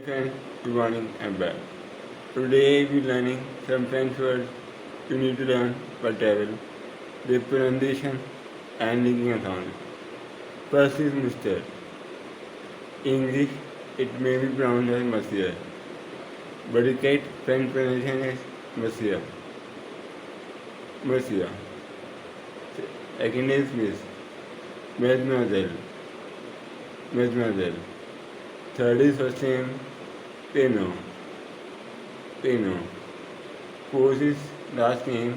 friends, good morning, I'm back. Today we're learning some French words you need to learn for travel, their pronunciation and linking sound. First is Mr. English, it may be pronounced as Monsieur, but the correct French pronunciation is Monsieur. Monsieur. Second is Miss. Mademoiselle. Mademoiselle. Third is first name Peno. Peno. Fourth is last name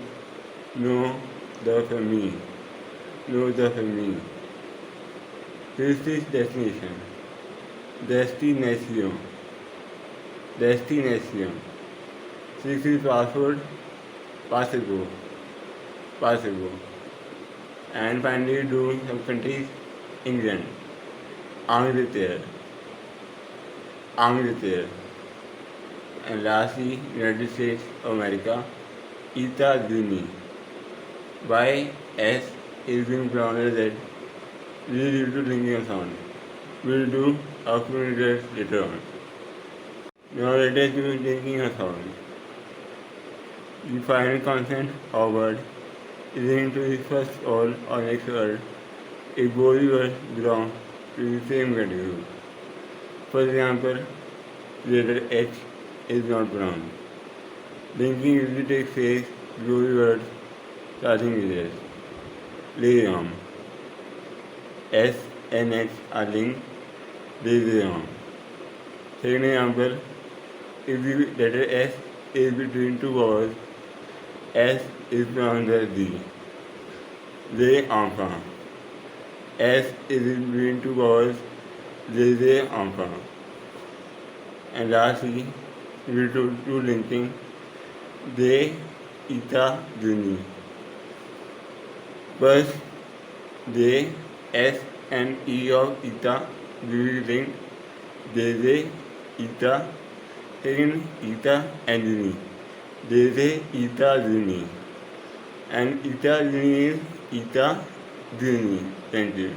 No the family. No the family. Fifth is destination. Destination. Destination. Sixth is password. Passego. Passego. And finally do some countries England. Angleterre. Angleterre. And lastly, United States of America, Italy. Why S is being pronounced as due to linking sound. We'll do a few minutes later on. Now let us do linking sound. The final consonant or word is linked to the first or next word if both the words belong to the same category. For example, the letter H is not pronounced. Linking usually takes place below the words starting with S. Leon. S and H are linked. Leon. Second example, if the letter S is between two vowels, S is pronounced as D. Les enfants. S is between two vowels, les enfants. And lastly, we do linking des États-Unis. First, the S and E of Eta will be linked des États. Second, Eta and Uni. Des États-Unis. And États-Unis is États-Unis. Thank you.